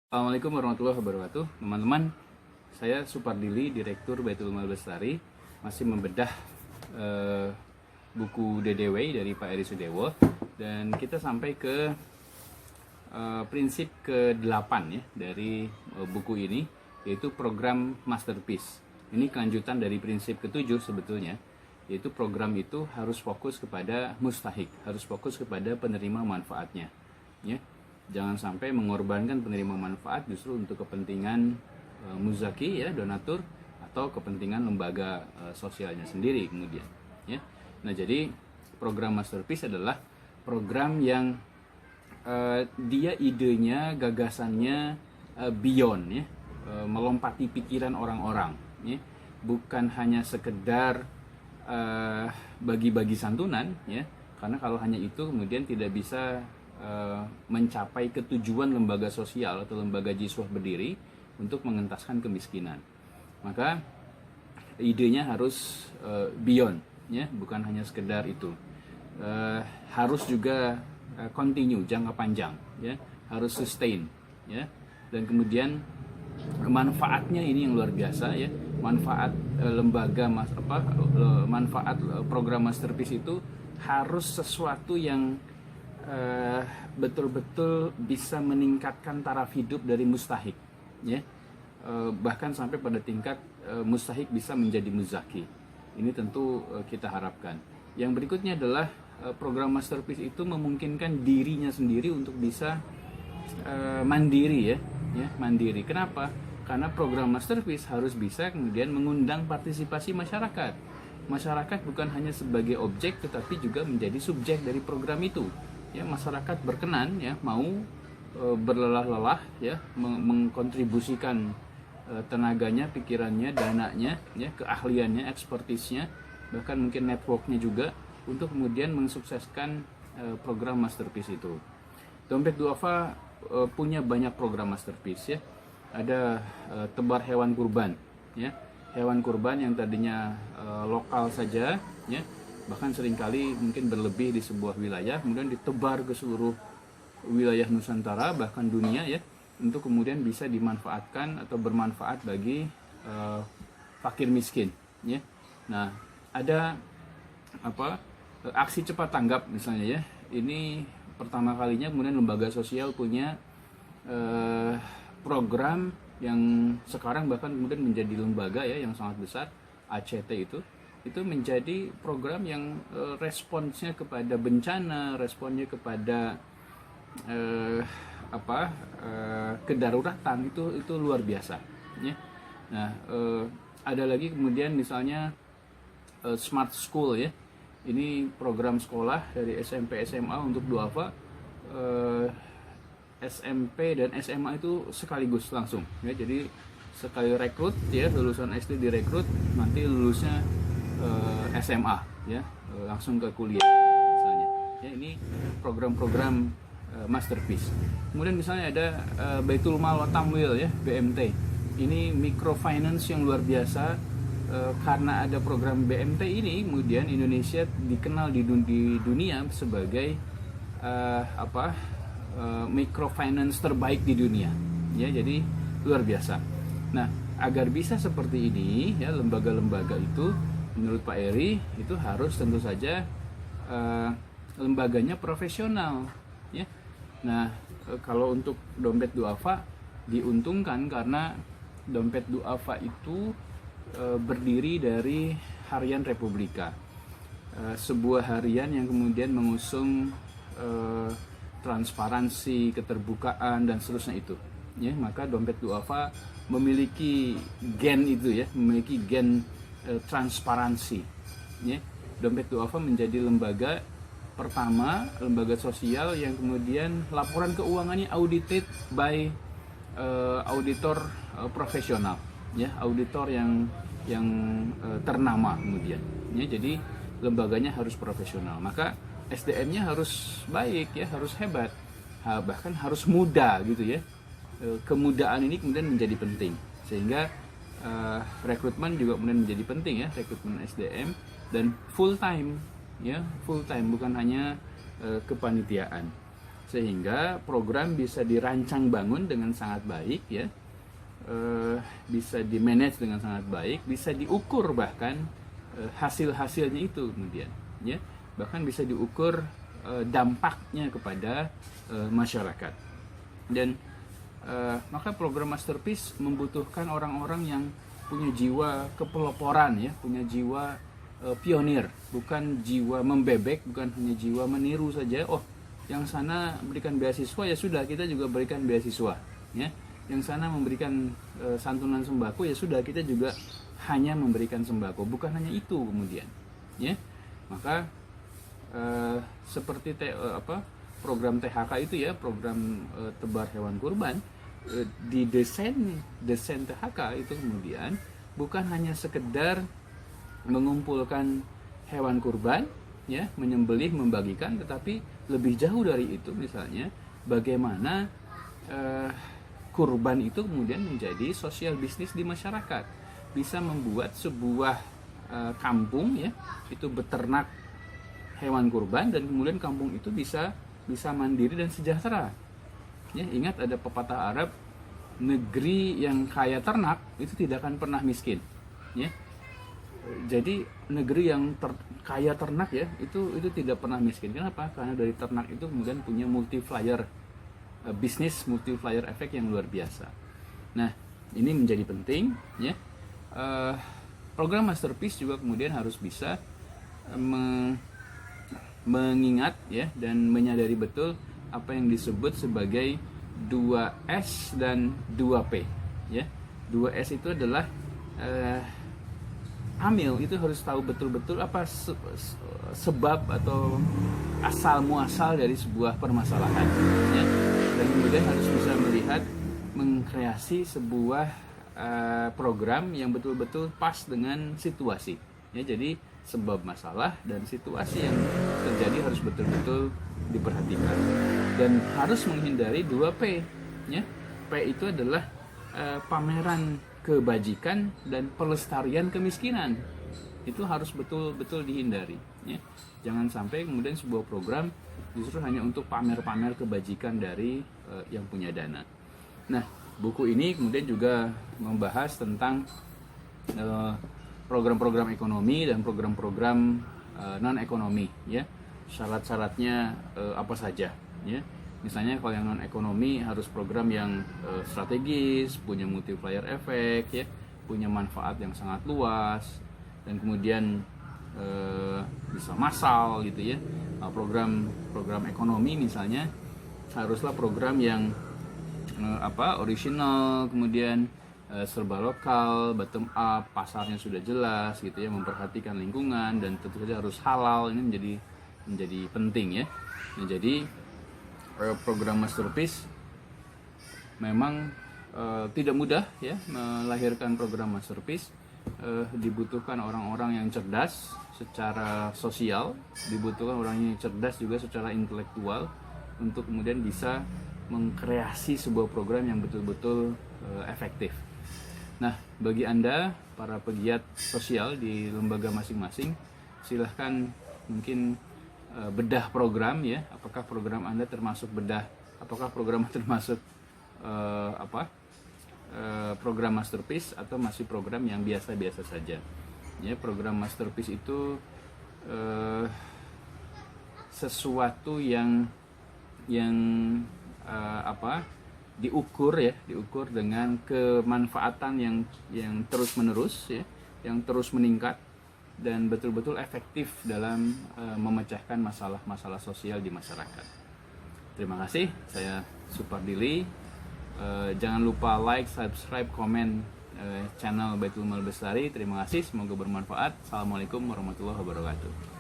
Assalamualaikum warahmatullahi wabarakatuh. Teman-teman, saya Supardili, Direktur Baitul Mal Bestari, masih membedah buku DDW dari Pak Eri Sudewo, dan kita sampai ke prinsip ke-8 ya dari buku ini, yaitu program Masterpiece. Ini kelanjutan dari prinsip ke-7 sebetulnya, yaitu program itu harus fokus kepada mustahik, harus fokus kepada penerima manfaatnya, ya. Jangan sampai mengorbankan penerima manfaat justru untuk kepentingan muzaki ya, donatur, atau kepentingan lembaga sosialnya sendiri kemudian ya. Nah, jadi program Masterpiece adalah program yang dia idenya, gagasannya beyond ya, melompati pikiran orang-orang ya. Bukan hanya sekedar bagi-bagi santunan ya, karena kalau hanya itu kemudian tidak bisa mencapai ketujuan lembaga sosial atau lembaga jiswah berdiri untuk mengentaskan kemiskinan. Maka idenya harus beyond ya, bukan hanya sekedar itu. Harus juga continue, jangka panjang ya, harus sustain ya. Dan kemudian manfaatnya ini yang luar biasa ya. Manfaat manfaat program Masterpiece itu harus sesuatu yang betul-betul bisa meningkatkan taraf hidup dari mustahik ya, bahkan sampai pada tingkat mustahik bisa menjadi muzaki. Ini tentu kita harapkan. Yang berikutnya adalah program Masterpiece itu memungkinkan dirinya sendiri untuk bisa mandiri ya, mandiri. Kenapa? Karena program Masterpiece harus bisa kemudian mengundang partisipasi masyarakat. Masyarakat bukan hanya sebagai objek tetapi juga menjadi subjek dari program itu. Ya, masyarakat berkenan ya, mau berlelah-lelah ya, mengkontribusikan tenaganya, pikirannya, dananya ya, keahliannya, ekspertisnya, bahkan mungkin networknya juga untuk kemudian mensukseskan program Masterpiece itu. Dompet Duafa punya banyak program Masterpiece ya. Ada tebar hewan kurban ya, hewan kurban yang tadinya lokal saja ya, bahkan seringkali mungkin berlebih di sebuah wilayah, kemudian ditebar ke seluruh wilayah Nusantara bahkan dunia ya, untuk kemudian bisa dimanfaatkan atau bermanfaat bagi fakir miskin ya. Nah, ada aksi cepat tanggap misalnya ya. Ini pertama kalinya kemudian lembaga sosial punya program yang sekarang bahkan kemudian menjadi lembaga ya yang sangat besar, ACT itu menjadi program yang responsnya kepada bencana, responnya kepada kedaruratan itu luar biasa ya. Nah, ada lagi kemudian misalnya Smart School ya. Ini program sekolah dari SMP SMA untuk duafa. SMP dan SMA itu sekaligus langsung ya. Jadi sekali rekrut ya, lulusan SD direkrut, nanti lulusnya SMA ya, langsung ke kuliah misalnya ya. Ini program-program Masterpiece. Kemudian misalnya ada Baitul Mal wa Tamwil ya, BMT. Ini microfinance yang luar biasa. Karena ada program BMT ini, kemudian Indonesia dikenal di dunia sebagai microfinance terbaik di dunia ya. Jadi luar biasa. Nah, agar bisa seperti ini ya, lembaga-lembaga itu menurut Pak Eri itu harus tentu saja lembaganya profesional ya. Nah, kalau untuk dompet duafa diuntungkan karena dompet duafa itu berdiri dari Harian Republika, sebuah harian yang kemudian mengusung transparansi, keterbukaan dan seterusnya itu ya. Maka dompet duafa memiliki gen itu ya, memiliki gen transparansi ya. Dompet duafa menjadi lembaga pertama, lembaga sosial yang kemudian laporan keuangannya audited by auditor profesional ya, auditor yang ternama kemudian ya. Jadi lembaganya harus profesional, maka SDM-nya harus baik ya, harus hebat, bahkan harus muda gitu ya. Kemudaan ini kemudian menjadi penting, sehingga rekrutmen juga kemudian menjadi penting ya, rekrutmen SDM, dan full time ya, full time, bukan hanya kepanitiaan. sehingga program bisa dirancang bangun dengan sangat baik ya, bisa di manage dengan sangat baik, bisa diukur bahkan hasil-hasilnya itu kemudian ya, bahkan bisa diukur dampaknya kepada masyarakat. Dan maka program Masterpiece membutuhkan orang-orang yang punya jiwa kepeloporan ya, punya jiwa pionir, bukan jiwa membebek, bukan hanya jiwa meniru saja. Oh, yang sana berikan beasiswa ya sudah, kita juga berikan beasiswa ya. Yang sana memberikan santunan sembako ya sudah, kita juga hanya memberikan sembako, bukan hanya itu kemudian ya. Maka seperti program THK itu ya, program tebar hewan kurban, di desain THK itu kemudian bukan hanya sekedar mengumpulkan hewan kurban ya, menyembelih, membagikan, tetapi lebih jauh dari itu. Misalnya bagaimana kurban itu kemudian menjadi sosial bisnis di masyarakat, bisa membuat sebuah kampung ya itu beternak hewan kurban, dan kemudian kampung itu bisa mandiri dan sejahtera ya. Ingat ada pepatah Arab, negeri yang kaya ternak itu tidak akan pernah miskin ya. Jadi negeri yang kaya ternak ya itu tidak pernah miskin. Kenapa? Karena dari ternak itu kemudian punya multiplier bisnis, multiplier efek yang luar biasa. Nah, ini menjadi penting ya. Program Masterpiece juga kemudian harus bisa mengingat ya dan menyadari betul apa yang disebut sebagai 2S dan 2P ya. 2S itu adalah Amil itu harus tahu betul-betul apa sebab atau asal muasal dari sebuah permasalahan ya. Dan kemudian harus bisa melihat, mengkreasi sebuah program yang betul-betul pas dengan situasi ya. Jadi sebab masalah dan situasi yang terjadi harus betul-betul diperhatikan, dan harus menghindari 2P ya. P itu adalah pameran kebajikan dan pelestarian kemiskinan. Itu harus betul-betul dihindari ya. Jangan sampai kemudian sebuah program justru hanya untuk pamer-pamer kebajikan dari yang punya dana. Nah, buku ini kemudian juga membahas tentang program-program ekonomi dan program-program non-ekonomi ya. Syarat-syaratnya apa saja ya. Misalnya kalau yang non-ekonomi harus program yang strategis, punya multiplier efek ya, punya manfaat yang sangat luas, dan kemudian bisa massal gitu ya. Program ekonomi misalnya haruslah program yang original, kemudian serba lokal, bottom up, pasarnya sudah jelas gitu ya, memperhatikan lingkungan, dan tentu saja harus halal. Ini menjadi penting ya. Nah, jadi program Masterpiece memang tidak mudah ya melahirkan program Masterpiece. Dibutuhkan orang-orang yang cerdas secara sosial, dibutuhkan orang yang cerdas juga secara intelektual untuk kemudian bisa mengkreasi sebuah program yang betul-betul efektif. Nah, bagi Anda para pegiat sosial di lembaga masing-masing, silahkan mungkin bedah program ya. Apakah program Anda termasuk bedah? Apakah program termasuk program Masterpiece atau masih program yang biasa-biasa saja? Ya, program Masterpiece itu sesuatu yang diukur dengan kemanfaatan yang terus-menerus ya, yang terus meningkat dan betul-betul efektif dalam memecahkan masalah-masalah sosial di masyarakat. Terima kasih, saya Supardili. Jangan lupa like, subscribe, komen channel Baitul Mal Bestari. Terima kasih, semoga bermanfaat. Assalamualaikum warahmatullahi wabarakatuh.